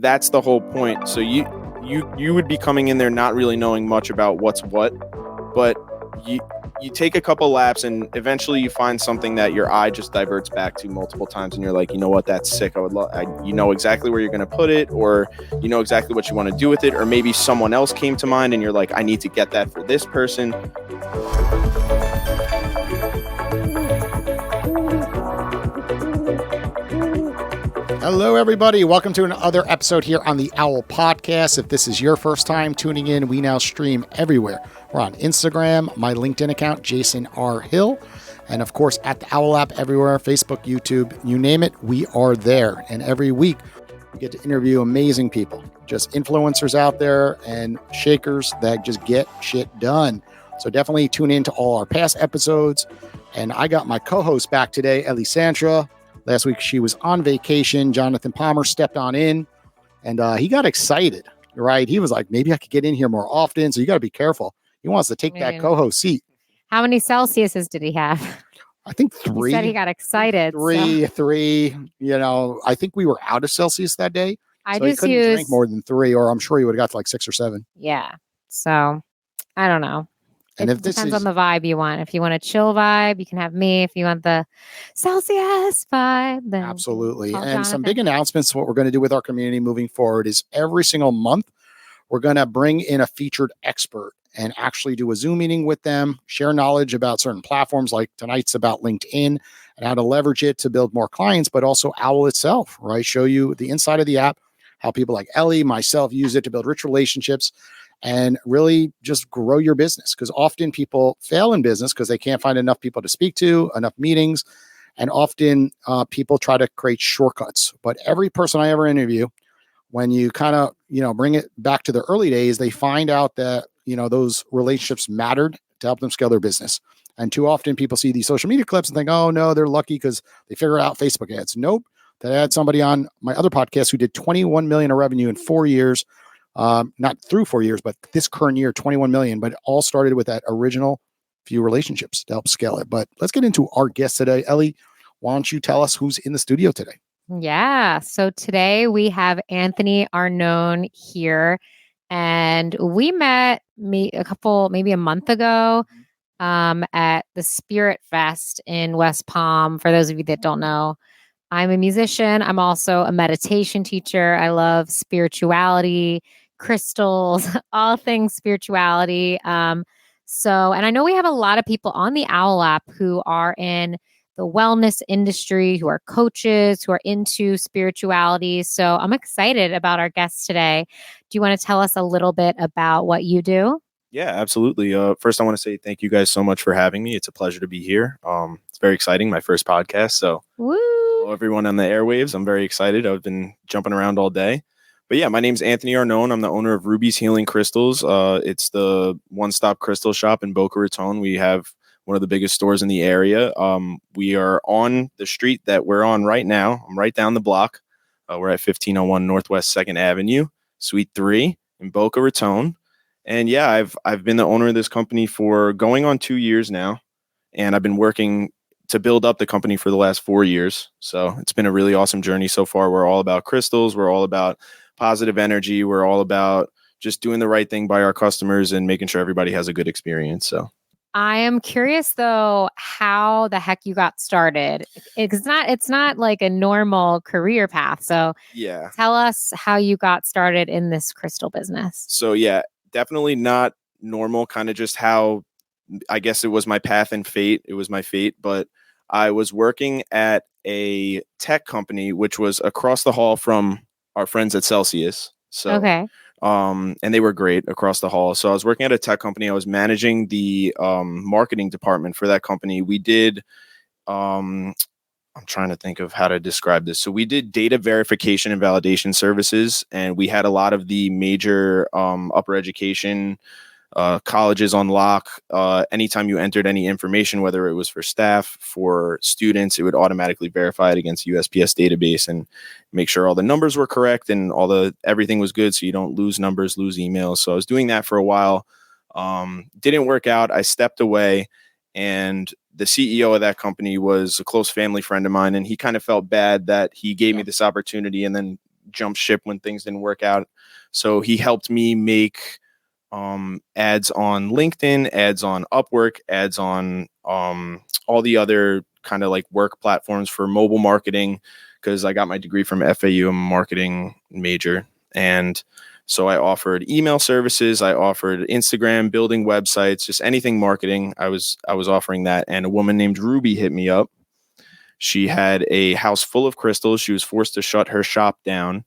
That's the whole point. So you would be coming in there not really knowing much about what's what, but you take a couple laps and eventually you find something that your eye just diverts back to multiple times, and you're like, you know what, that's sick. You know exactly where you're going to put it, or you know exactly what you want to do with it, or maybe someone else came to mind and you're like, I need to get that for this person. Hello, everybody. Welcome to another episode here on the Owwll podcast. If this is your first time tuning in, we now stream everywhere. We're on Instagram, my LinkedIn account, Jason R. Hill, and of course at the Owwll app everywhere, Facebook, YouTube, you name it, we are there. And every week we get to interview amazing people, just influencers out there and shakers that just get shit done. So definitely tune in to all our past episodes. And I got my co-host back today, Elisandra. Last week, she was on vacation. Jonathan Palmer stepped on in, and he got excited, right? He was like, maybe I could get in here more often. So you got to be careful. He wants to take that co-host seat. How many Celsiuses did he have? I think 3. He said he got excited. Three. You know, I think we were out of Celsius that day. I so just he couldn't drink more than 3, or I'm sure he would have got to like 6 or 7. Yeah. So I don't know. And it depends on the vibe you want. If you want a chill vibe, you can have me. If you want the Celsius vibe, then absolutely. And Jonathan. Some big announcements. What we're going to do with our community moving forward is every single month, we're going to bring in a featured expert and actually do a Zoom meeting with them, share knowledge about certain platforms, like tonight's about LinkedIn and how to leverage it to build more clients, but also Owwll itself, right? Show you the inside of the app, how people like Ellie, myself use it to build rich relationships and really just grow your business. Because often people fail in business because they can't find enough people to speak to, enough meetings. And often people try to create shortcuts. But every person I ever interview, when you kind of, bring it back to the early days, they find out that, those relationships mattered to help them scale their business. And too often people see these social media clips and think, oh no, they're lucky because they figure out Facebook ads. Nope. That I had somebody on my other podcast who did 21 million in revenue in 4 years. Not through 4 years, but this current year, 21 million, but it all started with that original few relationships to help scale it. But let's get into our guest today. Ellie, why don't you tell us who's in the studio today? Yeah. So today we have Anthony Arnone here, and we met maybe a month ago at the Spirit Fest in West Palm. For those of you that don't know, I'm a musician. I'm also a meditation teacher. I love spirituality, crystals, all things spirituality. And I know we have a lot of people on the Owwll app who are in the wellness industry, who are coaches, who are into spirituality. So I'm excited about our guest today. Do you want to tell us a little bit about what you do? Yeah, absolutely. First, I want to say thank you guys so much for having me. It's a pleasure to be here. It's very exciting, my first podcast. So hello, everyone on the airwaves. I'm very excited. I've been jumping around all day. But yeah, my name's Anthony Arnone. I'm the owner of Ruby's Healing Crystals. It's the one-stop crystal shop in Boca Raton. We have one of the biggest stores in the area. We are on the street that we're on right now. I'm right down the block. We're at 1501 Northwest 2nd Avenue, Suite 3 in Boca Raton. And yeah, I've been the owner of this company for going on 2 years now. And I've been working to build up the company for the last 4 years. So it's been a really awesome journey so far. We're all about crystals. We're all about positive energy. We're all about just doing the right thing by our customers and making sure everybody has a good experience. So I am curious though, how the heck you got started. It's not like a normal career path. So yeah, tell us how you got started in this crystal business. So yeah, definitely not normal, kind of just how, I guess it was my path and fate. It was my fate, but I was working at a tech company, which was across the hall from our friends at Celsius. So, okay. And they were great across the hall. So I was working at a tech company. I was managing the marketing department for that company. We did, I'm trying to think of how to describe this. So we did data verification and validation services, and we had a lot of the major upper education colleges on lock. Anytime you entered any information, whether it was for staff, for students, it would automatically verify it against USPS database and make sure all the numbers were correct and everything was good, so you don't lose numbers, lose emails. So I was doing that for a while. Didn't work out. I stepped away, and the CEO of that company was a close family friend of mine, and he kind of felt bad that he gave me this opportunity and then jump ship when things didn't work out. So he helped me make ads on LinkedIn, ads on Upwork, ads on all the other kind of like work platforms for mobile marketing, because I got my degree from FAU. I'm a marketing major. And so I offered email services. I offered Instagram, building websites, just anything marketing. I was offering that. And a woman named Ruby hit me up. She had a house full of crystals. She was forced to shut her shop down.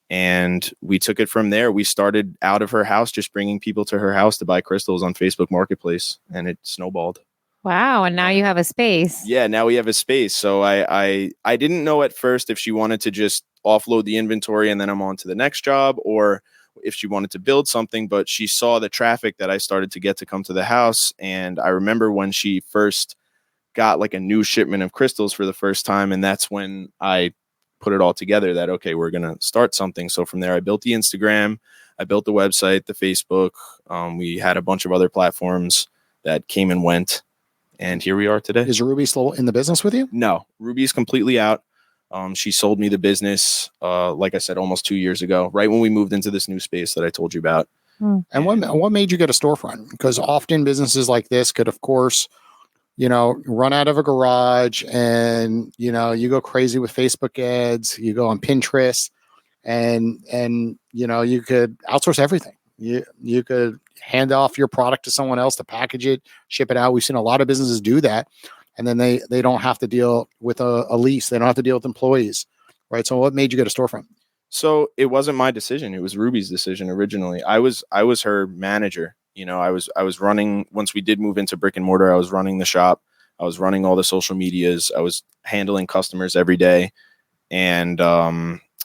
And we took it from there. We started out of her house, just bringing people to her house to buy crystals on Facebook Marketplace. And it snowballed. Wow. And now you have a space. Yeah, now we have a space. So I didn't know at first if she wanted to just offload the inventory and then I'm on to the next job, or if she wanted to build something, but she saw the traffic that I started to get to come to the house. And I remember when she first got like a new shipment of crystals for the first time. And that's when I put it all together that, okay, we're going to start something. So from there, I built the Instagram, I built the website, the Facebook. We had a bunch of other platforms that came and went. And here we are today. Is Ruby still in the business with you? No, Ruby's completely out. She sold me the business, like I said, almost 2 years ago, right when we moved into this new space that I told you about. And what made you get a storefront? Because often businesses like this could, of course, run out of a garage and, you go crazy with Facebook ads, you go on Pinterest and you could outsource everything. You could hand off your product to someone else to package it, ship it out. We've seen a lot of businesses do that. And then they don't have to deal with a lease. They don't have to deal with employees, right? So what made you get a storefront? So it wasn't my decision. It was Ruby's decision originally. I was her manager. I was running, once we did move into brick and mortar, I was running the shop. I was running all the social medias. I was handling customers every day. And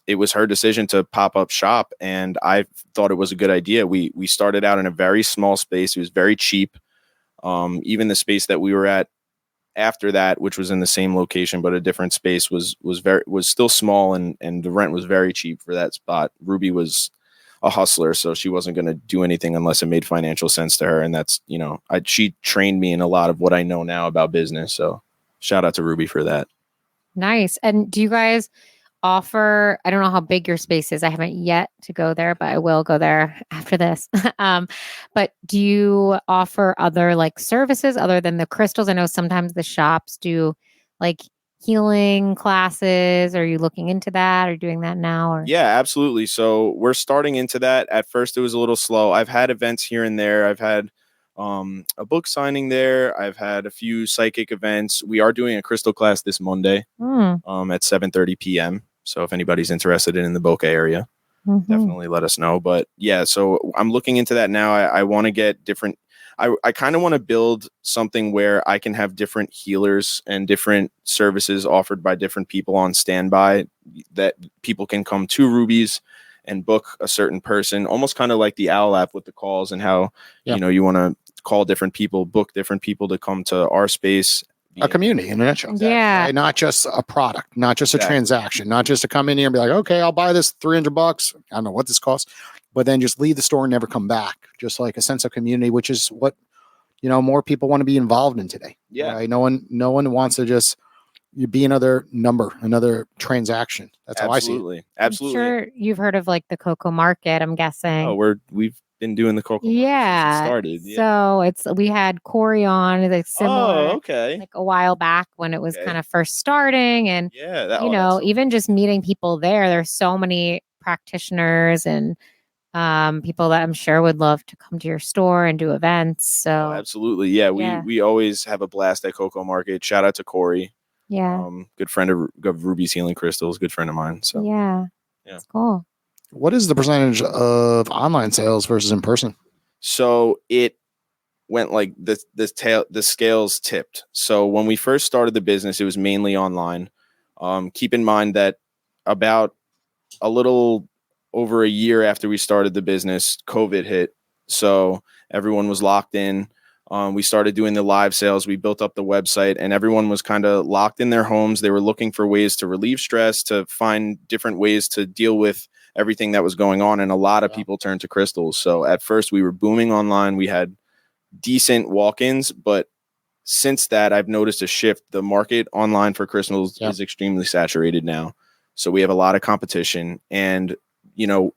it was her decision to pop up shop. And I thought it was a good idea. We started out in a very small space. It was very cheap. Even the space that we were at after that, which was in the same location but a different space, was still small, and the rent was very cheap for that spot. Ruby was a hustler, so she wasn't going to do anything unless it made financial sense to her, and that's she trained me in a lot of what I know now about business. So shout out to Ruby for that. Nice. And do you guys offer, I don't know how big your space is. I haven't yet to go there, but I will go there after this. But do you offer other like services other than the crystals? I know sometimes the shops do like healing classes. Are you looking into that or doing that now? Or? Yeah, absolutely. So we're starting into that. At first it was a little slow. I've had events here and there. I've had a book signing there. I've had a few psychic events. We are doing a crystal class this Monday at 7:30 p.m. So if anybody's interested in the Boca area, definitely let us know. But yeah, so I'm looking into that now. I want to get different. I kind of want to build something where I can have different healers and different services offered by different people on standby, that people can come to Ruby's and book a certain person, almost kind of like the Owwll app with the calls, and how, you want to call different people, book different people to come to our space. A community in a nutshell. Yeah. Right? Not just a product, not just a transaction, not just to come in here and be like, okay, I'll buy this $300. I don't know what this costs, but then just leave the store and never come back. Just like a sense of community, which is what, more people want to be involved in today. Yeah. Right? No one wants to just be another number, another transaction. That's how I see it. Absolutely. I'm sure you've heard of like the Cocoa Market, I'm guessing. Oh, we've been doing the Cocoa Market since it started. Yeah. So we had Corey on, like similar, okay, like a while back when it was kind of first starting, and even just meeting people there. There's so many practitioners and people that I'm sure would love to come to your store and do events. So absolutely, yeah. We always have a blast at Cocoa Market. Shout out to Corey. Yeah, good friend of Ruby's Healing Crystals, good friend of mine. So yeah, it's cool. What is the percentage of online sales versus in person? So it went like the scales tipped. So when we first started the business, it was mainly online. Keep in mind that about a little over a year after we started the business, COVID hit. So everyone was locked in. We started doing the live sales. We built up the website, and everyone was kind of locked in their homes. They were looking for ways to relieve stress, to find different ways to deal with everything that was going on. And a lot of people turned to crystals. So at first we were booming online. We had decent walk-ins, but since that, I've noticed a shift. The market online for crystals is extremely saturated now. So we have a lot of competition, and, you know,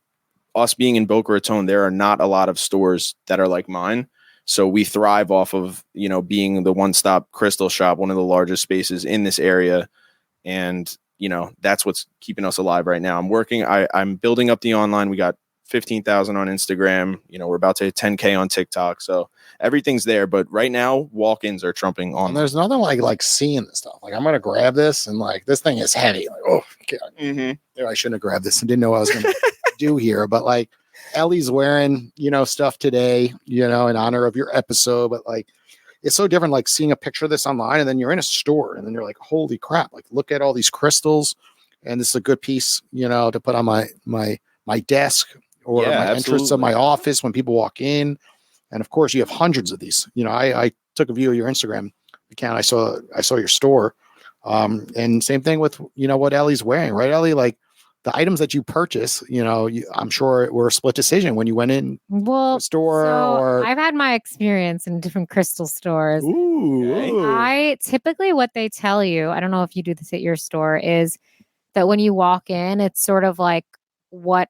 us being in Boca Raton, there are not a lot of stores that are like mine. So we thrive off of, you know, being the one-stop crystal shop, one of the largest spaces in this area. And, you know, that's what's keeping us alive right now. I'm building up the online. We got 15,000 on Instagram. You know, we're about to hit 10K on TikTok. So everything's there. But right now, walk-ins are trumping on. And there's nothing like seeing this stuff. Like, I'm going to grab this, and like, this thing is heavy. Like, oh, God. I shouldn't have grabbed this and didn't know what I was going to do here. But like, Ellie's wearing, you know, stuff today, you know, in honor of your episode. But like, it's so different, like seeing a picture of this online, and then you're in a store, and then you're like, holy crap, like, look at all these crystals. And this is a good piece, you know, to put on my desk or my entrance of my office when people walk in. And of course, you have hundreds of these. You know, I took a view of your Instagram account. I saw your store. And same thing with, you know, what Ellie's wearing, right, Ellie? Like, the items that you purchase, you know, I'm sure it were a split decision when you went in to a store. Or I've had my experience in different crystal stores. Ooh. Typically what they tell you, I don't know if you do this at your store, is that when you walk in, it's sort of like, what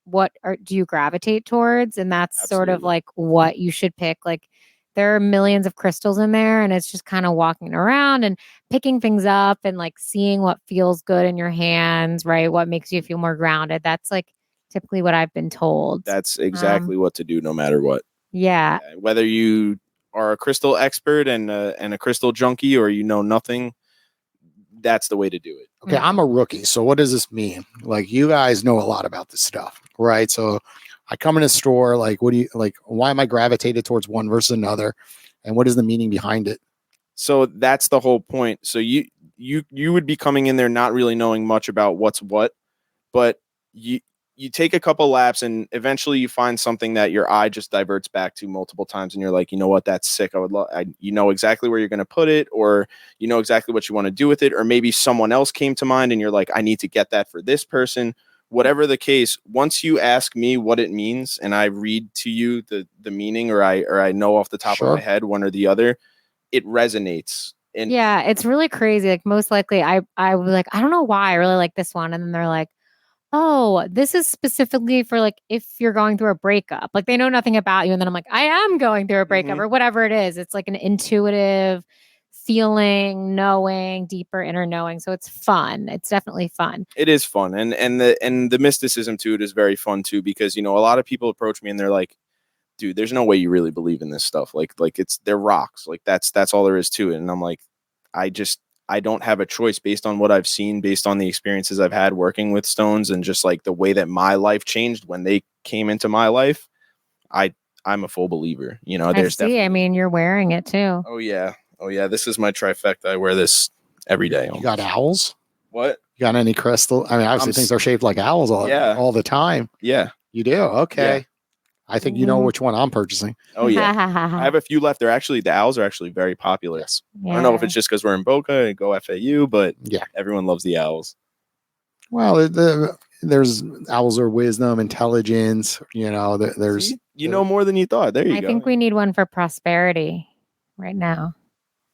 do you gravitate towards? And that's sort of like what you should pick. Like, there are millions of crystals in there, and it's just kind of walking around and picking things up and like seeing what feels good in your hands, right? What makes you feel more grounded. That's like typically what I've been told. That's exactly what to do, no matter what. Yeah. Whether you are a crystal expert and a crystal junkie, or you know nothing, that's the way to do it. Okay, I'm a rookie. So what does this mean? Like, you guys know a lot about this stuff, right? So I come in a store, like, why am I gravitated towards one versus another? And what is the meaning behind it? So that's the whole point. So you would be coming in there not really knowing much about what's what, but you take a couple laps, and eventually you find something that your eye just diverts back to multiple times, and you're like, you know what, that's sick. You know exactly where you're going to put it, or you know exactly what you want to do with it, or maybe someone else came to mind and you're like, I need to get that for this person. Whatever the case, once you ask me what it means and I read to you the meaning, or I know off the top of my head one or the other, it resonates. And yeah, it's really crazy. Like, most likely I was like, I don't know why I really like this one. And then they're like, oh, this is specifically for like if you're going through a breakup. Like, they know nothing about you. And then I'm like, I am going through a breakup, or whatever it is. It's like an intuitive feeling, knowing, deeper inner knowing. So it's fun. It's definitely fun. It is fun. And the mysticism to it is very fun too, because, you know, a lot of people approach me and they're like, dude, there's no way you really believe in this stuff. Like they're rocks. Like that's all there is to it. And I'm like, I don't have a choice based on what I've seen, based on the experiences I've had working with stones, and just like the way that my life changed when they came into my life. I'm a full believer. You know, I mean, you're wearing it too. Oh yeah. This is my trifecta. I wear this every day. You got owls? What? You got any crystal? I mean, obviously things are shaped like owls all the time. Yeah. You do? Okay. Yeah. I think you know which one I'm purchasing. Oh yeah. I have a few left. The owls are actually very popular. Yes. Yeah. I don't know if it's just because we're in Boca and go FAU, but yeah, everyone loves the owls. Well, there's owls are wisdom, intelligence. You know, there's know more than you thought. There you go. I think we need one for prosperity right now.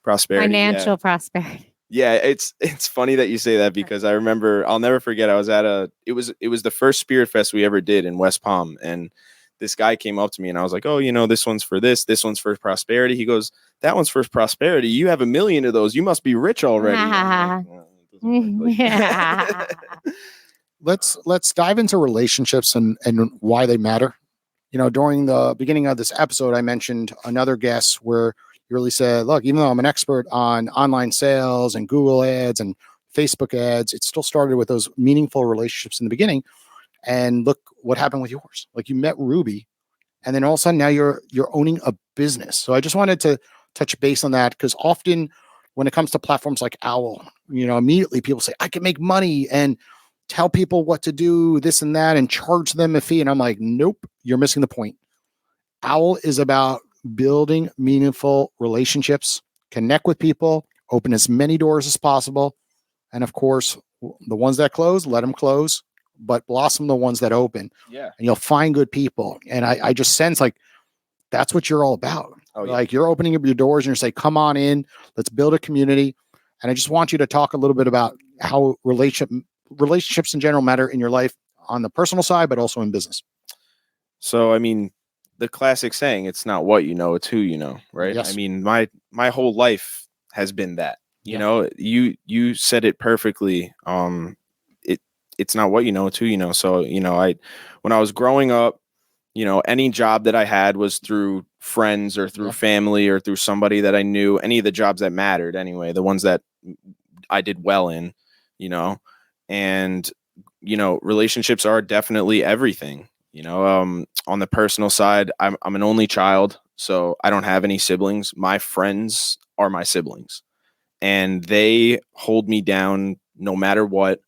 Prosperity, financial prosperity. Yeah, it's funny that you say that, because I remember, I'll never forget. I was at it was the first Spirit Fest we ever did in West Palm, and this guy came up to me and I was like, oh, you know, this one's for this one's for prosperity. He goes, that one's for prosperity. You have 1 million of those. You must be rich already. Yeah. Let's dive into relationships and why they matter. You know, during the beginning of this episode, I mentioned another guest where you really said, look, even though I'm an expert on online sales and Google ads and Facebook ads, it still started with those meaningful relationships in the beginning. And look what happened with yours. Like, you met Ruby, and then all of a sudden now you're owning a business. So I just wanted to touch base on that, because often when it comes to platforms like Owwll, you know, immediately people say, I can make money and tell people what to do, this and that, and charge them a fee. And I'm like, nope, you're missing the point. Owwll is about building meaningful relationships, connect with people, open as many doors as possible. And of course, the ones that close, let them close, but blossom the ones that open. Yeah. And you'll find good people. And I just sense like that's what you're all about. Oh, yeah. Like, you're opening up your doors and you're saying, come on in, let's build a community. And I just want you to talk a little bit about how relationship relationships in general matter in your life on the personal side, but also in business? So, I mean, the classic saying, it's not what you know, it's who you know, right? Yes. I mean, my whole life has been that. You know, you said it perfectly. It's not what you know, it's who you know. So, when I was growing up, any job that I had was through friends or through family or through somebody that I knew, any of the jobs that mattered anyway, the ones that I did well in, and, relationships are definitely everything. On the personal side, I'm an only child, so I don't have any siblings. My friends are my siblings, and they hold me down no matter what.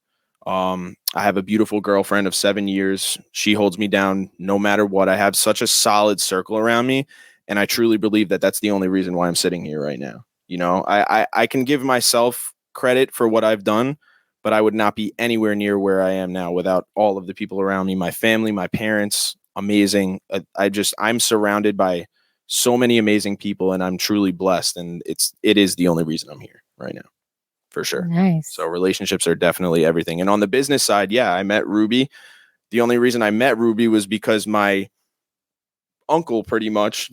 I have a beautiful girlfriend of 7 years. She holds me down no matter what. I have such a solid circle around me, and I truly believe that that's the only reason why I'm sitting here right now. I can give myself credit for what I've done, but I would not be anywhere near where I am now without all of the people around me, my family, my parents, amazing. I'm surrounded by so many amazing people, and I'm truly blessed. And it is the only reason I'm here right now, for sure. Nice. So relationships are definitely everything. And on the business side, I met Ruby. The only reason I met Ruby was because my uncle pretty much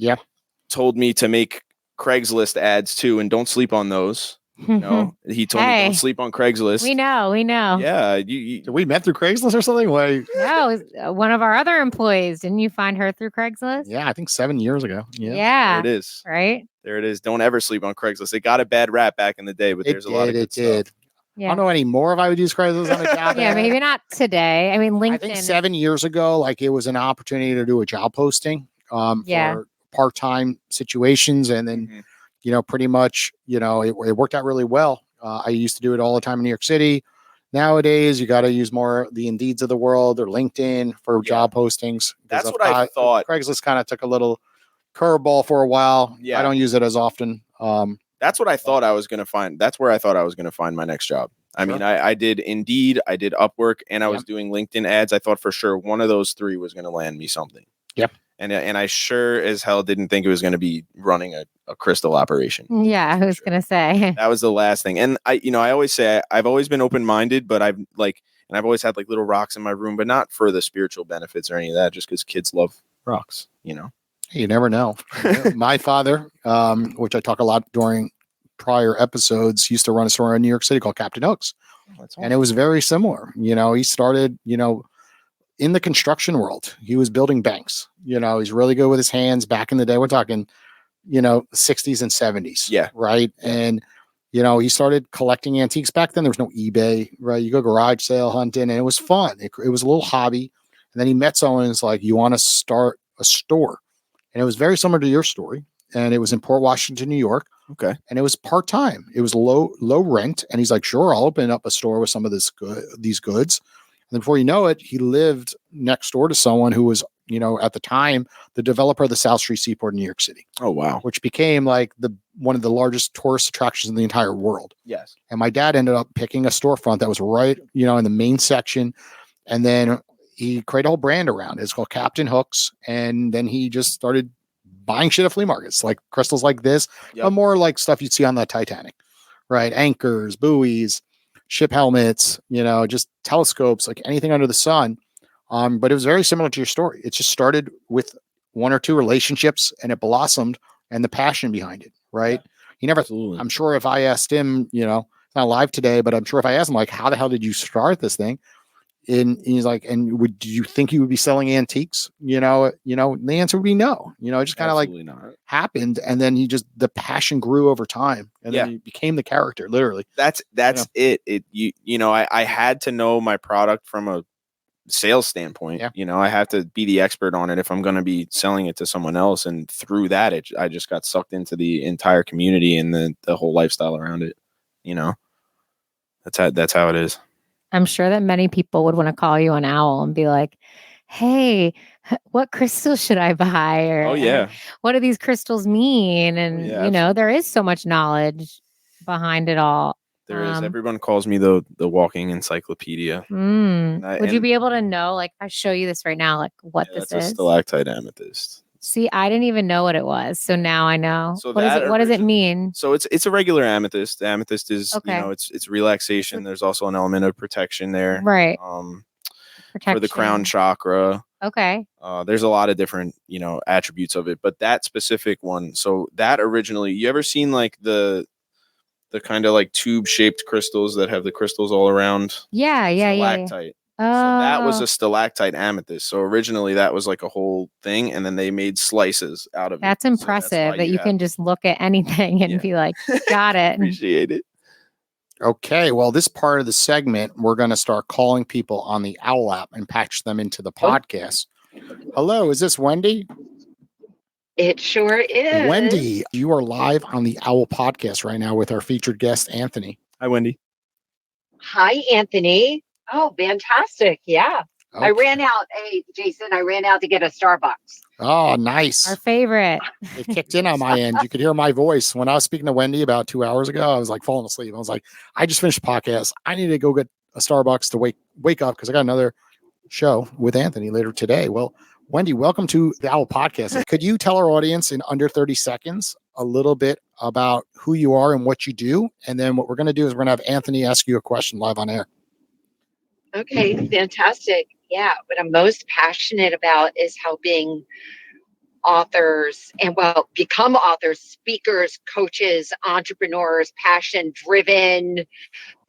told me to make Craigslist ads too, and don't sleep on those. He told me don't sleep on Craigslist. We know. Yeah, we met through Craigslist or something. Why? No, it was one of our other employees. Didn't you find her through Craigslist? Yeah, I think 7 years ago. Yeah, there it is. Right there it is. Don't ever sleep on Craigslist. It got a bad rap back in the day, but there's a lot of good stuff. Yeah. I don't know anymore if I would use Craigslist on a job. Yeah, maybe not today. I mean, LinkedIn. I think 7 years ago, like it was an opportunity to do a job posting for part-time situations, and then pretty much it worked out really well. I used to do it all the time in New York City. Nowadays, you got to use more the Indeeds of the world or LinkedIn for job postings. That's what I thought. Craigslist kind of took a little curveball for a while. I don't use it as often. That's what I thought I was going to find. That's where I thought I was going to find my next job. I mean, I did Indeed, I did Upwork, and I was doing LinkedIn ads. I thought for sure one of those three was going to land me something. Yep. And I sure as hell didn't think it was going to be running a crystal operation. Yeah, I was going to say. That was the last thing. And I always say I've always been open-minded, but I've always had like little rocks in my room, but not for the spiritual benefits or any of that, just because kids love rocks, You never know. My father, which I talk a lot during prior episodes, used to run a store in New York City called Captain Hooks. And it was very similar. He started, in the construction world. He was building banks. He's really good with his hands. Back in the day, we're talking, 60s and 70s. Yeah. Right. Yeah. And, he started collecting antiques. Back then, there was no eBay, right? You go garage sale hunting, and it was fun. It was a little hobby. And then he met someone who's like, you want to start a store. And it was very similar to your story. And it was in Port Washington, New York. Okay. And it was part-time. It was low rent. And he's like, sure, I'll open up a store with some of these goods. And then before you know it, he lived next door to someone who was, at the time, the developer of the South Street Seaport in New York City. Oh, wow. Which became like one of the largest tourist attractions in the entire world. Yes. And my dad ended up picking a storefront that was right, in the main section. And then he created a whole brand around it. It's called Captain Hooks. And then he just started buying shit at flea markets, like crystals like this, but more like stuff you'd see on the Titanic, right? Anchors, buoys, ship helmets, just telescopes, like anything under the sun. But it was very similar to your story. It just started with one or two relationships, and it blossomed, and the passion behind it, right? He never, Absolutely. I'm sure if I asked him, not live today, but I'm sure if I asked him, like, how the hell did you start this thing? And he's like, and do you think you would be selling antiques? The answer would be no. It just kind of like happened. And then the passion grew over time, and then he became the character, literally. That's it. I had to know my product from a sales standpoint. I have to be the expert on it if I'm going to be selling it to someone else. And through that, I just got sucked into the entire community and the whole lifestyle around it. That's how it is. I'm sure that many people would want to call you an Owwll and be like, hey, what crystals should I buy? Or, what do these crystals mean? And, there is so much knowledge behind it all. There is. Everyone calls me the walking encyclopedia. Would you be able to know, like, if I show you this right now, like what this is? It's a stalactite amethyst. See, I didn't even know what it was. So now I know. So What does it mean? So it's a regular amethyst. The amethyst is, Okay. it's relaxation. There's also an element of protection there. Right. For the crown chakra. Okay. There's a lot of different, attributes of it, but that specific one. So that originally, you ever seen like the kind of like tube shaped crystals that have the crystals all around? Yeah. Stalactite. So that was a stalactite amethyst. So originally that was like a whole thing, and then they made slices out of it. That's impressive that you can just look at anything and be like, got it. Appreciate it. Okay, well, this part of the segment, we're going to start calling people on the Owwll app and patch them into the podcast. Hello, is this Wendy? It sure is. Wendy, you are live on the Owwll podcast right now with our featured guest, Anthony. Hi, Wendy. Hi, Anthony. Oh, fantastic. Yeah. Okay. I ran out. Hey, Jason, I ran out to get a Starbucks. Oh, nice. Our favorite. It kicked in on my end. You could hear my voice. When I was speaking to Wendy about 2 hours ago, I was like falling asleep. I was like, I just finished the podcast. I need to go get a Starbucks to wake up because I got another show with Anthony later today. Well, Wendy, welcome to the Owwll podcast. Could you tell our audience in under 30 seconds a little bit about who you are and what you do? And then what we're going to do is we're going to have Anthony ask you a question live on air. Okay, fantastic. Yeah, what I'm most passionate about is helping authors become authors, speakers, coaches, entrepreneurs, passion-driven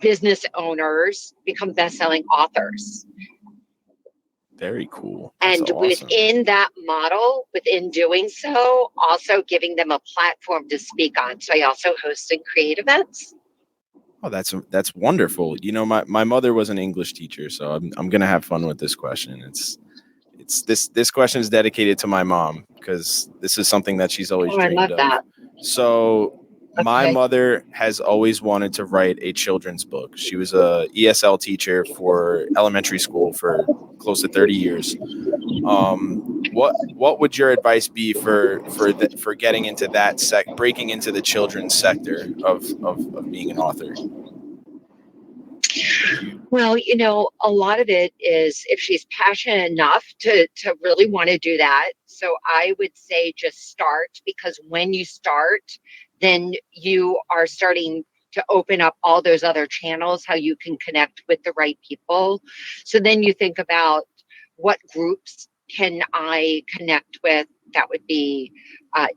business owners become best-selling authors. Very cool. That's and awesome. Within that model, within doing so, also giving them a platform to speak on. So I also host and create events. Oh, that's wonderful. My mother was an English teacher, so I'm gonna have fun with this question. This question is dedicated to my mom because this is something that she's always dreamed of. That. So my mother has always wanted to write a children's book. She was a ESL teacher for elementary school for close to 30 years. What would your advice be for getting into that breaking into the children's sector of being an author? Well, a lot of it is if she's passionate enough to really want to do that. So I would say just start, because when you start, then you are starting to open up all those other channels, how you can connect with the right people. So then you think about what groups can I connect with? That would be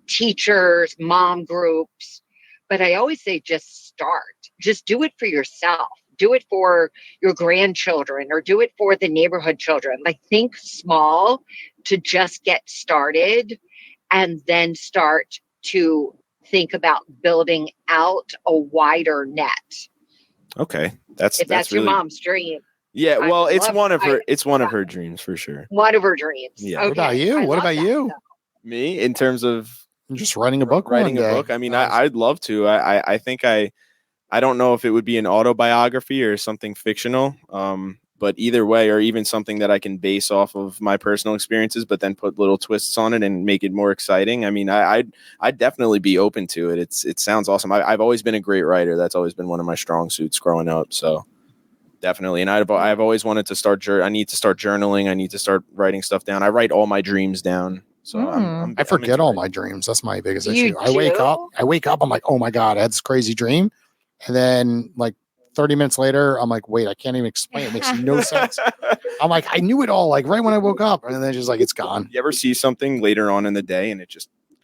teachers, mom groups. But I always say just start. Just do it for yourself. Do it for your grandchildren or do it for the neighborhood children. Like, think small to just get started and then start to think about building out a wider net. Okay. That's your mom's dream. Yeah, well, it's one of her dreams for sure. One of her dreams. Yeah. Okay. What about you? What about you? Stuff. Me, in terms of just writing a book? Writing a book. I mean, I'd love to. I think I don't know if it would be an autobiography or something fictional. But either way, or even something that I can base off of my personal experiences, but then put little twists on it and make it more exciting. I mean, I'd definitely be open to it. It sounds awesome. I've always been a great writer. That's always been one of my strong suits growing up. So definitely. And I've always wanted to start. I need to start journaling. I need to start writing stuff down. I write all my dreams down. So I forget all my dreams. That's my biggest issue. I wake up. I'm like, oh my God, I had this crazy dream. And then like 30 minutes later, I'm like, wait, I can't even explain. It makes no sense. I'm like, I knew it all, like right when I woke up, and then it's just like, it's gone. You ever see something later on in the day and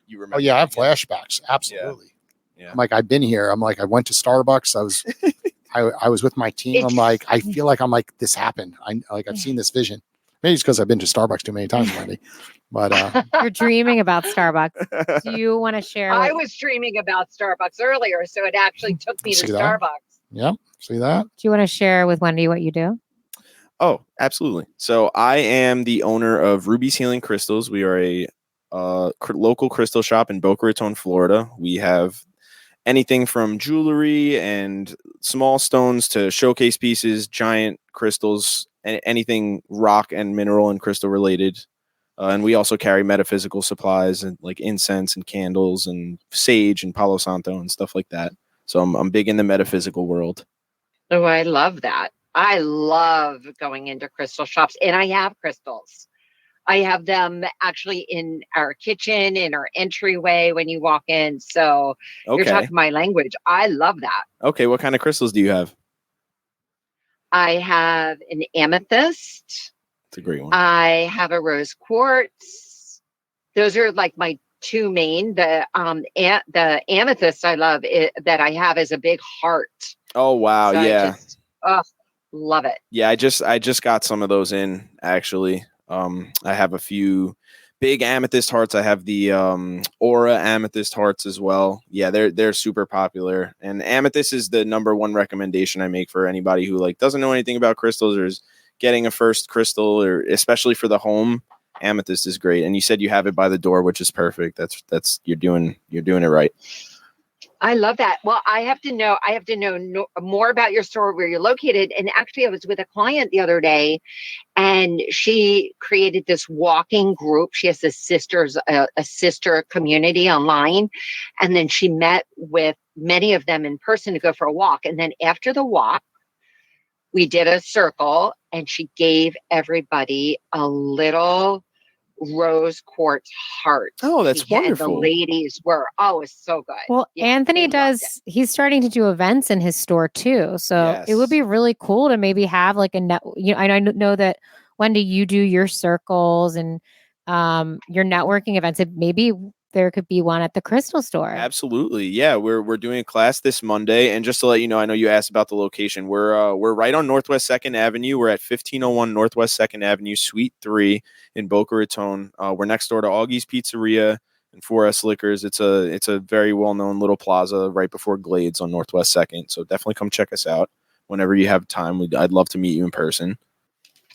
you remember? Oh yeah, I have flashbacks. Absolutely. Yeah. I'm like, I've been here. I'm like, I went to Starbucks. I was with my team. I'm like, I feel like this happened. I've seen this vision. Maybe it's because I've been to Starbucks too many times already. But you're dreaming about Starbucks. Do you want to share? I was dreaming about Starbucks earlier, so it actually took me to Starbucks. Yep. See that? Do you want to share with Wendy what you do? Oh, absolutely. So I am the owner of Ruby's Healing Crystals. We are a local crystal shop in Boca Raton, Florida. We have anything from jewelry and small stones to showcase pieces, giant crystals, anything rock and mineral and crystal related. And we also carry metaphysical supplies and like incense and candles and sage and Palo Santo and stuff like that. So I'm big in the metaphysical world. Oh, I love that. I love going into crystal shops, and I have crystals. I have them actually in our kitchen, in our entryway when you walk in. So you're Okay. talking my language. I love that. Okay. What kind of crystals do you have? I have an amethyst. It's a great one. I have a rose quartz. Those are like my two main. The amethyst I love that I have is a big heart. Oh wow, So yeah. I just love it. Yeah, I just got some of those in actually. I have a few big amethyst hearts. I have the aura amethyst hearts as well. Yeah, they're super popular. And amethyst is the number one recommendation I make for anybody who like doesn't know anything about crystals or is getting a first crystal, or especially for the home. Amethyst is great. And you said you have it by the door, which is perfect. That's you're doing it right. I love that. Well, I have to know more about your store, where you're located. And actually, I was with a client the other day, and she created this walking group. She has a sister community online. And then she met with many of them in person to go for a walk. And then after the walk, we did a circle, and she gave everybody a little rose quartz heart. Oh, that's wonderful. And the ladies were, it's so good. Well, yeah, Anthony he's starting to do events in his store too. So it would be really cool to maybe have like a net. I know that Wendy, you do your circles and your networking events. Maybe there could be one at the crystal store. Absolutely. Yeah. We're doing a class this Monday. And just to let you know, I know you asked about the location. We're right on Northwest 2nd Avenue. We're at 1501 Northwest 2nd Avenue, Suite 3 in Boca Raton. We're next door to Augie's Pizzeria and 4S Liquors. It's a very well-known little plaza right before Glades on Northwest 2nd. So definitely come check us out whenever you have time. I'd love to meet you in person.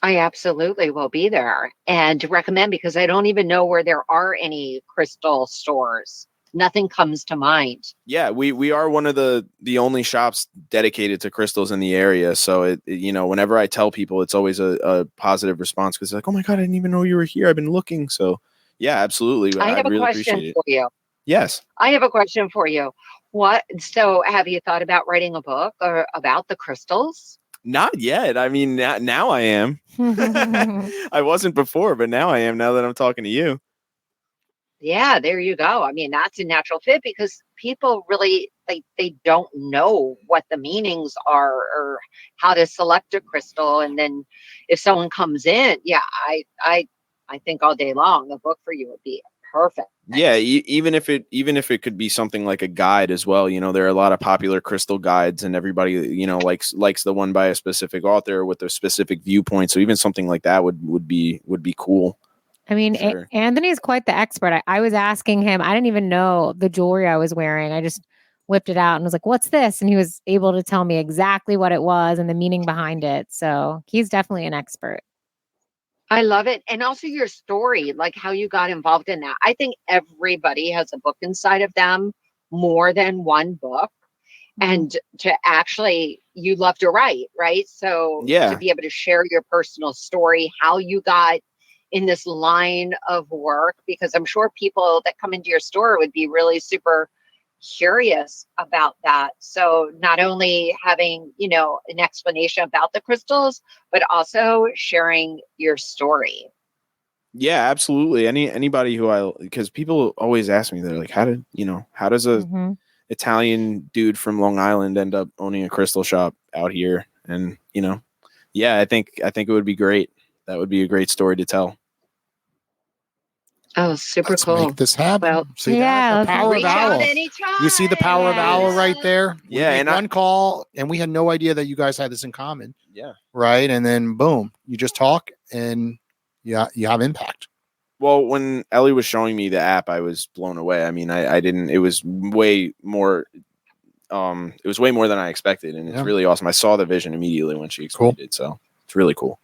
I absolutely will be there and recommend, because I don't even know where there are any crystal stores. Nothing comes to mind. Yeah, we are one of the only shops dedicated to crystals in the area. So whenever I tell people, it's always a positive response, because they're like, oh my God, I didn't even know you were here. I've been looking. So yeah, absolutely. I have a really question for you. Yes. I have a question for you. So have you thought about writing a book or about the crystals? Not yet. I mean, now I am. I wasn't before, but now I am, now that I'm talking to you. Yeah, there you go. I mean, that's a natural fit, because people really, they don't know what the meanings are or how to select a crystal. And then if someone comes in, I think all day long, a book for you would be perfect. Yeah, even if it could be something like a guide as well. There are a lot of popular crystal guides, and everybody likes the one by a specific author with a specific viewpoint. So even something like that would be cool. I mean, sure. Anthony's quite the expert. I was asking him. I didn't even know the jewelry I was wearing. I just whipped it out and was like, "What's this?" And he was able to tell me exactly what it was and the meaning behind it. So he's definitely an expert. I love it. And also your story, like how you got involved in that. I think everybody has a book inside of them, more than one book. And to actually, you love to write, right? So to be able to share your personal story, how you got in this line of work, because I'm sure people that come into your store would be really super curious about that. So not only having, an explanation about the crystals, but also sharing your story. Yeah, absolutely. Anybody because people always ask me, they're like, how does a Italian dude from Long Island end up owning a crystal shop out here? And, I think it would be great. That would be a great story to tell. Oh, super Let's cool. Make this happen. Well, see that? The power of Owwll. You see the power of Owwll right there? Yeah. And one call, and we had no idea that you guys had this in common. Yeah. Right. And then boom, you just talk and you have impact. Well, when Ellie was showing me the app, I was blown away. I mean, I didn't, it was way more than I expected. And it's really awesome. I saw the vision immediately when she explained it. So it's really cool.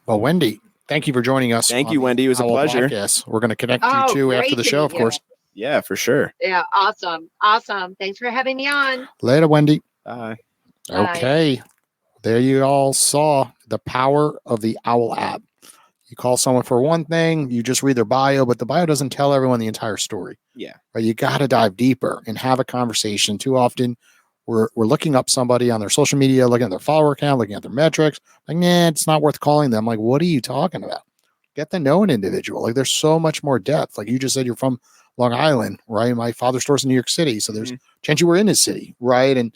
Well, Wendy, thank you for joining us. Thank you, Wendy. It was a pleasure. Yes, we're going to connect you too after the show, of course. Yeah, for sure. Yeah, awesome. Thanks for having me on. Later, Wendy. Bye. Okay. There you all saw the power of the Owwll app. You call someone for one thing, you just read their bio, but the bio doesn't tell everyone the entire story. Yeah. Right? You got to dive deeper and have a conversation. Too often, we're looking up somebody on their social media, looking at their follower count, looking at their metrics. Like, nah, it's not worth calling them. Like, what are you talking about? get to know an individual. Like there's so much more depth. Like you just said, you're from Long Island, right? My father's store's in New York City. So there's chance you were in his city, right? And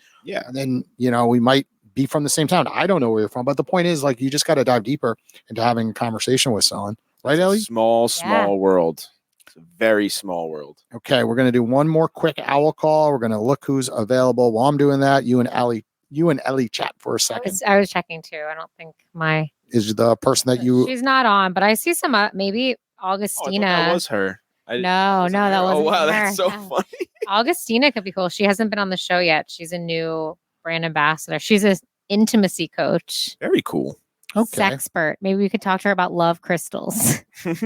then, we might be from the same town. I don't know where you're from, but the point is, like, you just got to dive deeper into having a conversation with someone, right, Ellie? Small world. It's a very small world. Okay, we're going to do one more quick owl call. We're going to look who's available. While I'm doing that, you and Ellie chat for a second. I was checking too. I don't think is the person that she's not on, but I see some maybe Augustina. That was her. No, that wasn't. Oh wow, her. that's so funny. Augustina could be cool. She hasn't been on the show yet. She's a new brand ambassador. She's an intimacy coach. Very cool. Okay. Sexpert. Maybe we could talk to her about love crystals.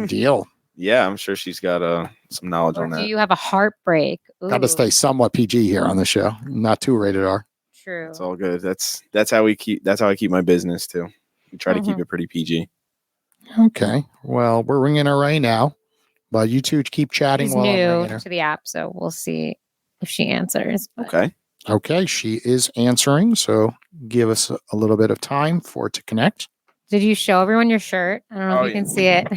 Deal. Yeah, I'm sure she's got some knowledge on that. Do you have a heartbreak? Got to stay somewhat PG here on the show. Not too rated R. True. It's all good. That's how I keep my business too. We try to keep it pretty PG. Okay. Well, we're ringing her right now. But you two keep chatting. She's while I'm ringing new her. to the app, so we'll see if she answers. But. Okay, she is answering. So give us a little bit of time for it to connect. Did you show everyone your shirt? I don't know if you can see it.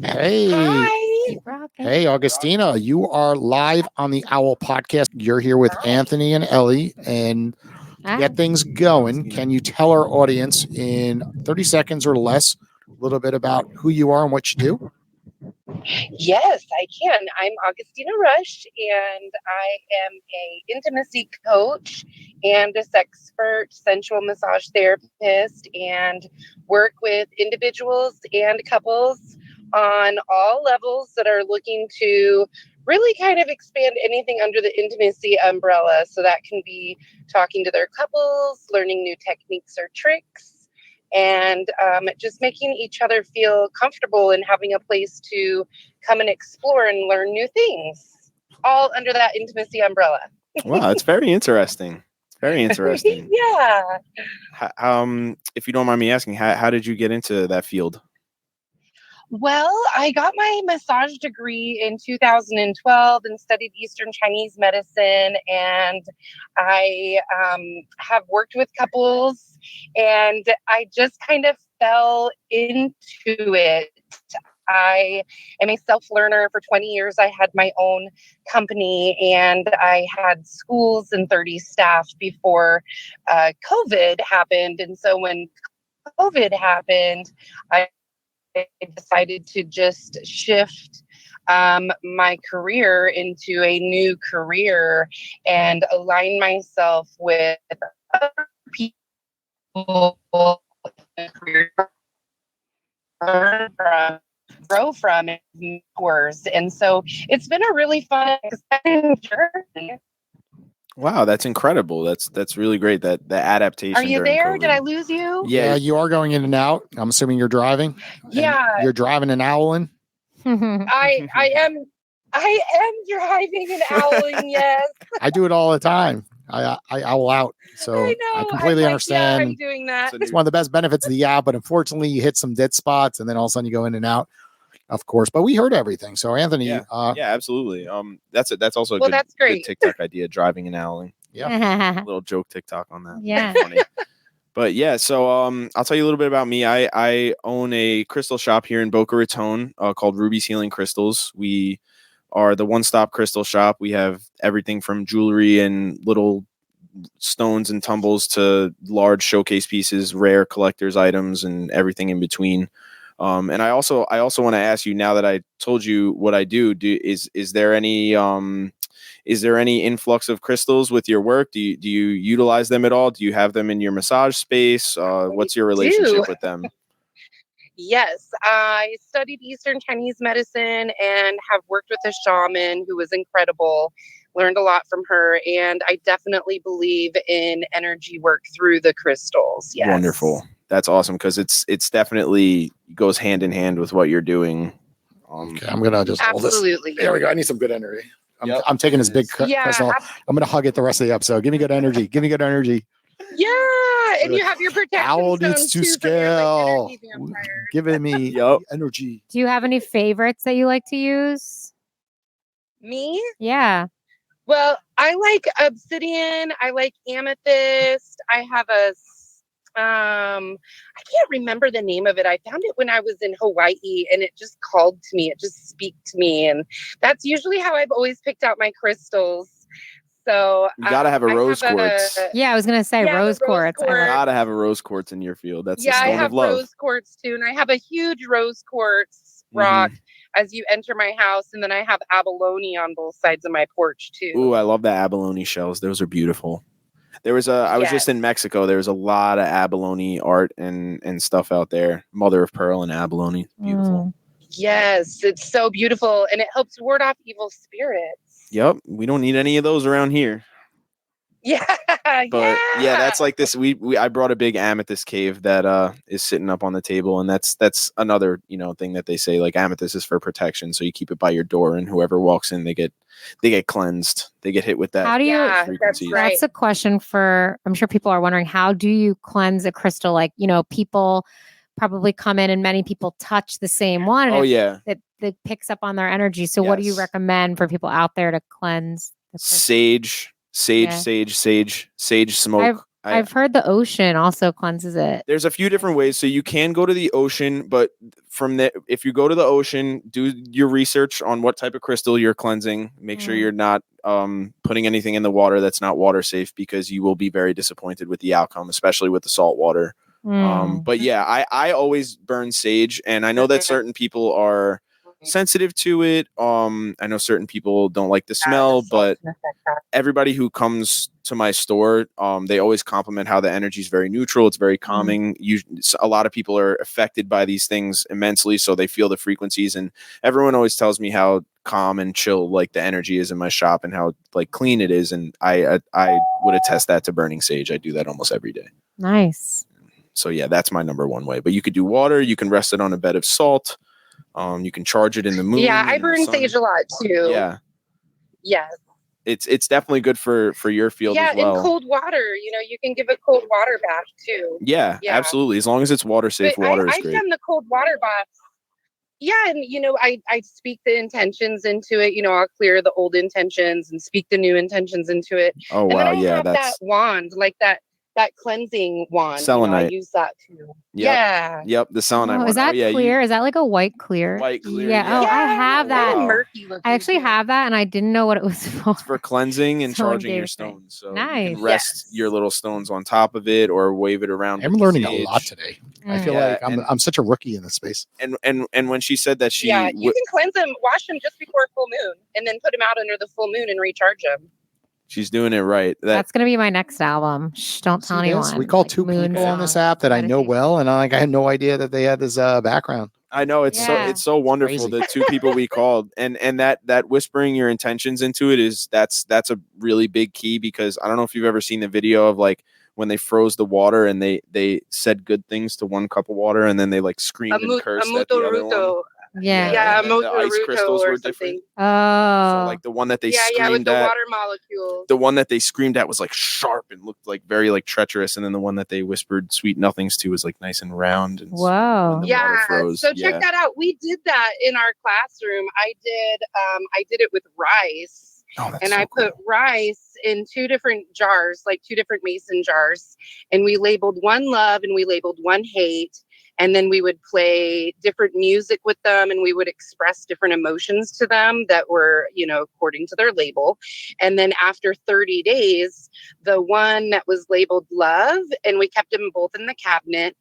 Hey. Hi. Hey, Augustina, you are live on the Owwll podcast. You're here with Anthony and Ellie. And to get things going, can you tell our audience in 30 seconds or less a little bit about who you are and what you do? Yes, I can. I'm Augustina Rush, and I am a intimacy coach and a sexpert sensual massage therapist, and work with individuals and couples on all levels that are looking to really kind of expand anything under the intimacy umbrella. So that can be talking to their couples, learning new techniques or tricks, and just making each other feel comfortable and having a place to come and explore and learn new things, all under that intimacy umbrella. Wow, it's very interesting. Very interesting. Yeah. If you don't mind me asking, how did you get into that field? Well, I got my massage degree in 2012 and studied Eastern Chinese medicine. And I have worked with couples, and I just kind of fell into it. I am a self-learner. For 20 years, I had my own company, and I had schools and 30 staff before COVID happened. And so when COVID happened, I decided to just shift my career into a new career and align myself with other people in a career, learn from, grow from, and mentors. And so it's been a really fun, exciting journey. Wow, that's incredible. That's really great. That adaptation. Are you there? COVID. Did I lose you? Yeah, you are going in and out. I'm assuming you're driving. Yeah, you're driving an Owwll. I am driving an Owwll. Yes, I do it all the time. I owl out, so I completely understand. Yeah, I'm doing that. It's one of the best benefits of the app, but unfortunately, you hit some dead spots, and then all of a sudden you go in and out. Of course, but we heard everything. So Anthony, yeah, absolutely. That's also that's great. good TikTok idea, driving and owling. Yeah, little joke TikTok on that. Yeah. But yeah, so I'll tell you a little bit about me. I own a crystal shop here in Boca Raton called Ruby's Healing Crystals. We are the one-stop crystal shop. We have everything from jewelry and little stones and tumbles to large showcase pieces, rare collector's items, and everything in between. And I also want to ask you, now that I told you what I do, is there any influx of crystals with your work? Do you utilize them at all? Do you have them in your massage space? What's your relationship with them? Yes, I studied Eastern Chinese medicine and have worked with a shaman who was incredible. Learned a lot from her, and I definitely believe in energy work through the crystals. Yes. Wonderful. That's awesome, because it's definitely goes hand in hand with what you're doing. Okay, I'm gonna just hold this. There we go. I need some good energy. I'm taking this big crystal. I'm gonna hug it the rest of the episode. Give me good energy. Give me good energy. Yeah, and you have your protection. Owwll needs to scale. Giving me energy. Do you have any favorites that you like to use? Me? Yeah. Well, I like obsidian. I like amethyst. I have a I can't remember the name of it. I found it when I was in Hawaii, and it just called to me. It just speak to me, and that's usually how I've always picked out my crystals. So You gotta have a rose quartz. Yeah, I was gonna say rose quartz. You gotta have a rose quartz in your field. That's the I stone have of love. rose quartz too, and I have a huge rose quartz rock as you enter my house, and then I have abalone on both sides of my porch too. Ooh, I love the abalone shells. Those are beautiful. There was I was just in Mexico. There was a lot of abalone art and stuff out there. Mother of pearl and abalone. Beautiful. Yes, it's so beautiful, and it helps ward off evil spirits. Yep. We don't need any of those around here. Yeah. But yeah, that's like this. I brought a big amethyst cave that is sitting up on the table, and that's another thing that they say, like, amethyst is for protection, so you keep it by your door, and whoever walks in, they get cleansed, they get hit with that. How do you? Frequency. That's a question for. I'm sure people are wondering, how do you cleanse a crystal? Like, people probably come in and many people touch the same one. Oh yeah, that picks up on their energy. So what do you recommend for people out there to cleanse? Sage smoke. I've heard the ocean also cleanses it. There's a few different ways. So you can go to the ocean, but from there, if you go to the ocean, do your research on what type of crystal you're cleansing. Make sure you're not putting anything in the water that's not water safe, because you will be very disappointed with the outcome, especially with the salt water. But yeah, I always burn sage, and I know that certain people are sensitive to it. I know certain people don't like the smell, but everybody who comes to my store, they always compliment how the energy is very neutral. It's very calming. A lot of people are affected by these things immensely, so they feel the frequencies, and everyone always tells me how calm and chill like the energy is in my shop, and how like clean it is. And I would attest that to burning sage. I do that almost every day. Nice. So yeah, that's my number one way. But you could do water. You can rest it on a bed of salt. You can charge it in the moon. Yeah, I burn sage a lot too. Yeah. Yeah. It's definitely good for your field as well. Yeah, in cold water, you can give a cold water bath too. Yeah, absolutely. As long as it's water safe, water is great. I've done the cold water bath. Yeah, and I speak the intentions into it. I'll clear the old intentions and speak the new intentions into it. Oh wow, and then I have that wand, like that cleansing wand. Selenite. I use that too. Yep. Yep, the selenite one. Is that clear? Is that like a white clear? White clear. Yeah. Oh, I have that. Murky I actually have that, and I didn't know what it was for. It's for cleansing and charging your stones. So nice. You can rest your little stones on top of it, or wave it around. I'm learning a lot today. I feel like I'm such a rookie in this space. And when she said that you can cleanse them, wash them just before full moon, and then put them out under the full moon and recharge them. She's doing it right. That's going to be my next album. Shh, don't tell anyone. We call two people on this app that I know well, and I had no idea that they had this background. I know it's so wonderful. The two people we called, and that whispering your intentions into it that's a really big key, because I don't know if you've ever seen the video of like when they froze the water and they said good things to one cup of water, and then they like screamed and cursed at the other one. Yeah, the ice crystals were different. Oh, so like the one that they screamed with the at, water molecules. The one that they screamed at was like sharp and looked like very like treacherous, and then the one that they whispered sweet nothings to was like nice and round. And wow, so check that out. We did that in our classroom. I did it with rice. And I put rice in two different jars, like two different mason jars, and we labeled one love and we labeled one hate. And then we would play different music with them, and we would express different emotions to them that were, according to their label. And then after 30 days, the one that was labeled love, and we kept them both in the cabinet,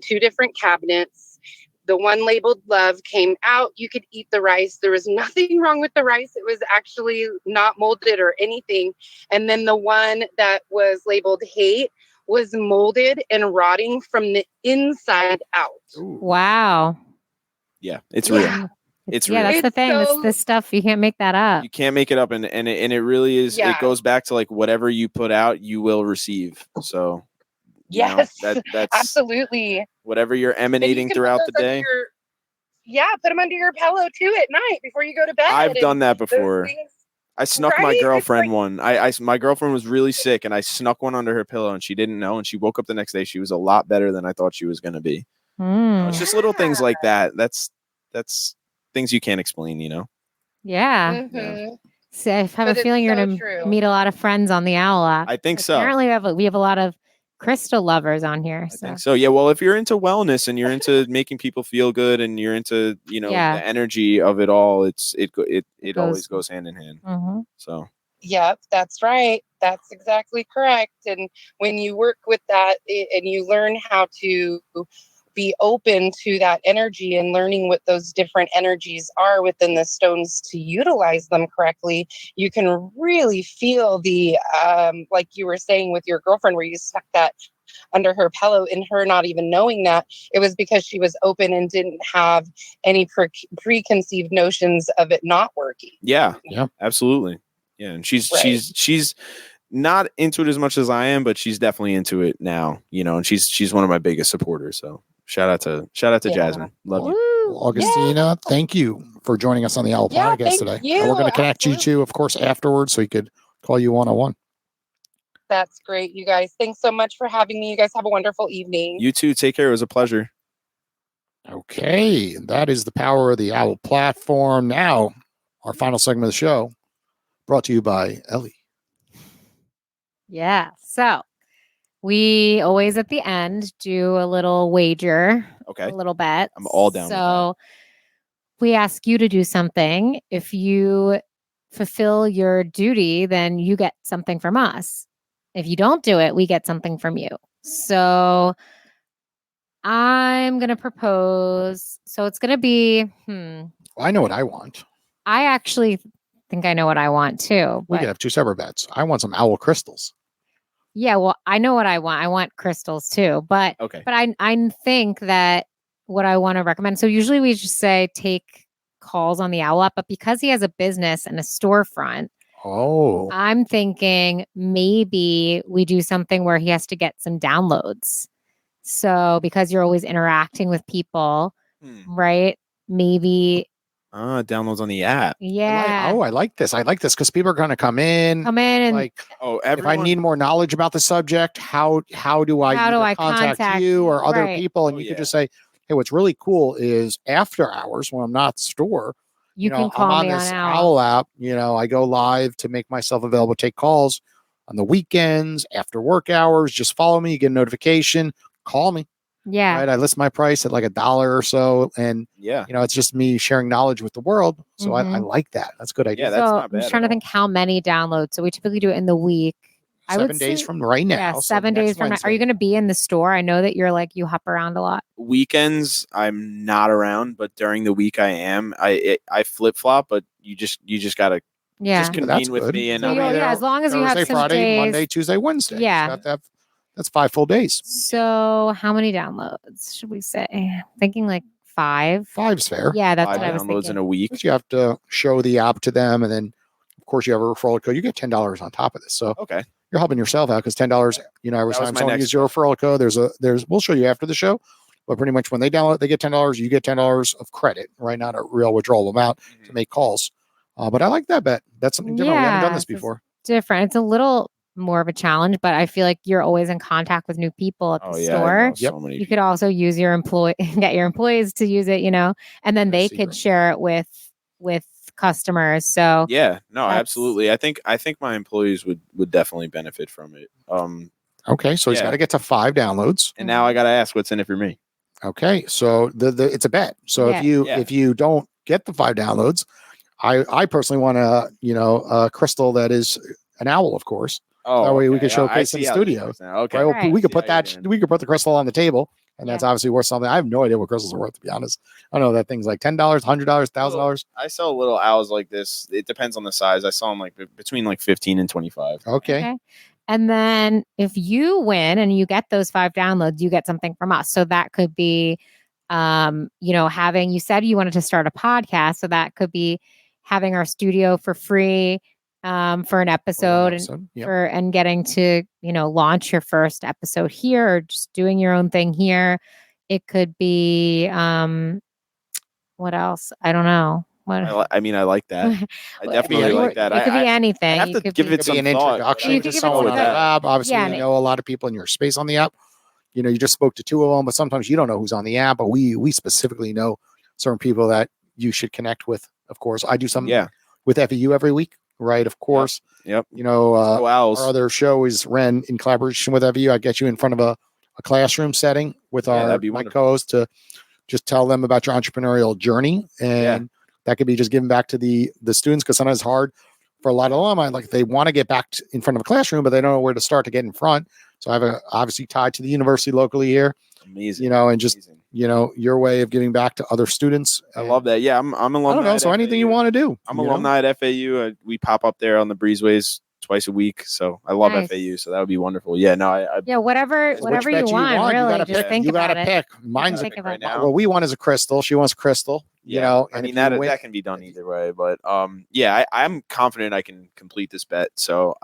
two different cabinets. The one labeled love came out. You could eat the rice. There was nothing wrong with the rice. It was actually not molded or anything. And then the one that was labeled hate was molded and rotting from the inside out. Ooh. Wow. Yeah, it's real. It's real. That's the thing. It's this stuff. You can't make that up. You can't make it up. And it really is. Yeah. It goes back to like whatever you put out, you will receive. So yes, that's absolutely. Whatever you're emanating throughout the day. Put them under your pillow too at night before you go to bed. I've done that before. I snuck my girlfriend one. My girlfriend was really sick, and I snuck one under her pillow, and she didn't know. And she woke up the next day. She was a lot better than I thought she was going to be. It's just little things like that. That's things you can't explain, Yeah. Mm-hmm. So I have a feeling you're going to meet a lot of friends on the Owl app. I think so. Apparently, we have a lot of crystal lovers on here. I So think so. Yeah. Well, if you're into wellness and you're into making people feel good and you're into, the energy of it all, it always goes hand in hand. Mm-hmm. So. Yep, that's right. That's exactly correct. And when you work with that and you learn how to be open to that energy and learning what those different energies are within the stones to utilize them correctly, you can really feel the, like you were saying with your girlfriend, where you stuck that under her pillow and her not even knowing that it was because she was open and didn't have any preconceived notions of it not working. Yeah, absolutely. Yeah. And she's not into it as much as I am, but she's definitely into it now, and she's one of my biggest supporters. So shout out to Jasmine. Love you. Well, Augustina, thank you for joining us on the Owwll podcast today. And we're going to connect you two, of course, afterwards, so he could call you one-on-one. That's great, you guys. Thanks so much for having me. You guys have a wonderful evening. You too. Take care. It was a pleasure. Okay. That is the power of the Owwll platform. Now, our final segment of the show, brought to you by Ellie. Yeah. So we always at the end do a little wager. Okay. A little bet. I'm all down. So we ask you to do something. If you fulfill your duty, then you get something from us. If you don't do it, we get something from you. So I'm going to propose. So it's going to be, I know what I want. I actually think I know what I want too. We could have two separate bets. I want some Owwll crystals. Yeah, well, I know what I want. I want crystals too. But okay. But I think that what I want to recommend. So usually we just say take calls on the Owwll app, but because he has a business and a storefront, I'm thinking maybe we do something where he has to get some downloads. So because you're always interacting with people, right? Maybe downloads on the app. Yeah. I like this. I like this because people are going to come in and like, if I need more knowledge about the subject, how do I contact you or other people? And you could just say, hey, what's really cool is after hours when I'm not at the store, you can call I'm me on this on Owwll app. I go live to make myself available to take calls on the weekends, after work hours. Just follow me. You get a notification. Call me. Yeah. Right. I list my price at like $1 or so. And, it's just me sharing knowledge with the world. So I like that. That's a good idea. Yeah, that's not bad. I'm just trying to think how many downloads. So we typically do it in the week. 7 days from right now. Yeah, 7 days from now. Are you going to be in the store? I know that you hop around a lot. Weekends, I'm not around, but during the week I am. I flip flop, but you just gotta just convene with me, and as long as you have some Friday, days, Monday, Tuesday, Wednesday. Yeah, that's 5 full days. So how many downloads should we say? I'm thinking like 5. 5's fair. Yeah, that's 5 what I was downloads thinking. in a week. You have to show the app to them, and then of course you have a referral code. You get $10 on top of this. So okay. You're helping yourself out because $10, every time someone uses your referral code, we'll show you after the show, but pretty much when they download, they get $10. You get $10 of credit, right? Not a real withdrawal amount to make calls. But I like that bet. That's something different. We haven't done this before. Different. It's a little more of a challenge, but I feel like you're always in contact with new people at the store. You could also use your get your employees to use it, and then they could share it with customers. So absolutely. I think my employees would definitely benefit from it. Okay, so he's got to get to 5 downloads, and now I got to ask, what's in it for me? Okay, so it's a bet. So if you don't get the 5 downloads, I personally want a crystal that is an Owwll, of course. That way we could showcase in the studio. Okay, right? We could put we could put the crystal on the table. And that's obviously worth something. I have no idea what crystals are worth, to be honest. I know that thing's like $10, $100, $1,000. I sell little owls like this. It depends on the size. I sell them like between like 15 and 25. Okay. And then if you win and you get those 5 downloads, you get something from us. So that could be, you said you wanted to start a podcast. So that could be having our studio for free for an episode and getting to, launch your first episode here or just doing your own thing here. It could be, what else? I don't know. I like that. I definitely like that. It could be anything. I have to give it some an introduction to someone on the app. Obviously, you know a lot of people in your space on the app. You just spoke to 2 of them, but sometimes you don't know who's on the app. But we specifically know certain people that you should connect with. Of course, I do some with FEU every week. right? Of course. Yep. You know, Owwll. our other show is ran in collaboration with FAU. I get you in front of a classroom setting with my co-host to just tell them about your entrepreneurial journey. And that could be just giving back to the students, because sometimes it's hard for a lot of alumni. Like, they want to get back in front of a classroom, but they don't know where to start to get in front. So I have obviously tied to the university locally here. Amazing. You know, and just, you know, your way of giving back to other students. I love that. Yeah, I'm alumni. I don't know. So anything you want to do. I'm alumni at FAU. We pop up there on the breezeways twice a week. So I love FAU. So that would be wonderful. Yeah, no, whatever you want, really. Just think about it. Pick. Mine's right now. Well, we want is a crystal. She wants crystal. You know, I mean, that can be done either way. But I'm confident I can complete this bet. So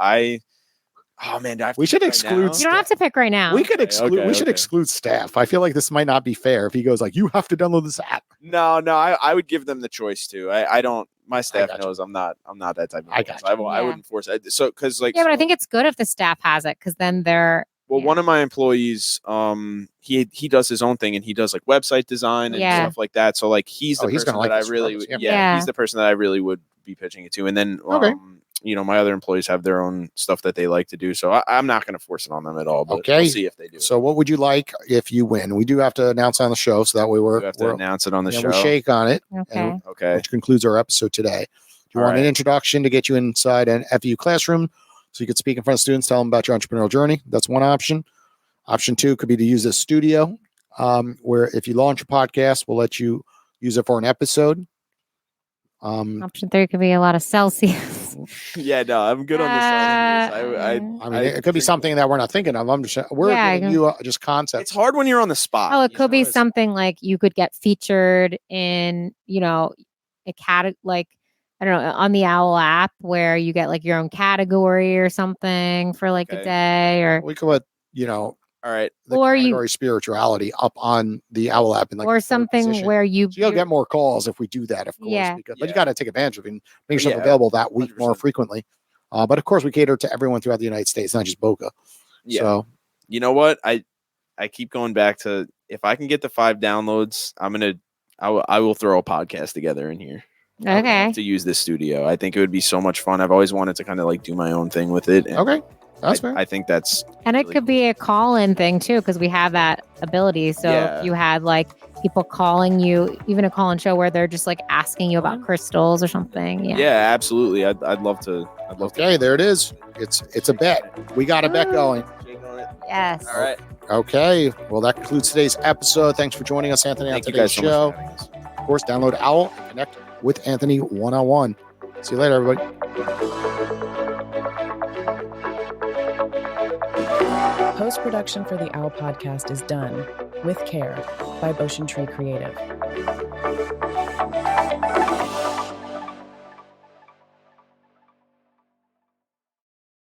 we should exclude. You don't have to pick right now. We could exclude. We should exclude staff. I feel like this might not be fair if he goes like, you have to download this app. No, I would give them the choice too. I don't. My staff knows I'm not that type of person. I wouldn't force it. So because but I think it's good if the staff has it, because then they're. Well, one of my employees, he does his own thing, and he does like website design and stuff like that. So like he's the person that I really would, he's the person that I really would be pitching it to. And then you know, my other employees have their own stuff that they like to do. So I'm not going to force it on them at all. But we'll see if they do. So what would you like if you win? We do have to announce on the show, so that way we have to announce it on the show. We shake on it. Okay. Which concludes our episode today. Do you want an introduction to get you inside an FAU classroom so you could speak in front of students, tell them about your entrepreneurial journey? That's one option. Option two could be to use a studio, where if you launch a podcast, we'll let you use it for an episode. Option three could be a lot of Celsius. Yeah, no, I'm good on the Celsius. I mean, it could be something that we're not thinking of. I'm just giving you just concepts. It's hard when you're on the spot. Oh, it could be something like you could get featured in, you know, a like, I don't know, on the Owwll app, where you get like your own category or something for like a day, or we could put, you know, all right, the category spirituality up on the Owwll app, and like or something where you'll get more calls if we do that, of course. But you got to take advantage of it and make yourself available that week 100%. More frequently. But of course, we cater to everyone throughout the United States, not just Boca. Yeah. So, you know what? I keep going back to, if I can get the 5 downloads, I will throw a podcast together in here. Okay. To use this studio, I think it would be so much fun. I've always wanted to kind of like do my own thing with it. And that's fair. I think that's, and it could be a call-in thing too, because we have that ability. So if you had like people calling you, even a call-in show where they're just like asking you about crystals or something. Yeah, absolutely. I'd love to. Okay, there it is. It's a bet. We got a bet going. Yes. All right. Okay. Well, that concludes today's episode. Thanks for joining us, Anthony, on today's show. Of course, download Owwll and connect with Anthony one-on-one. See you later, everybody. Post-production for the Owwll podcast is done with care by Ocean Tree Creative.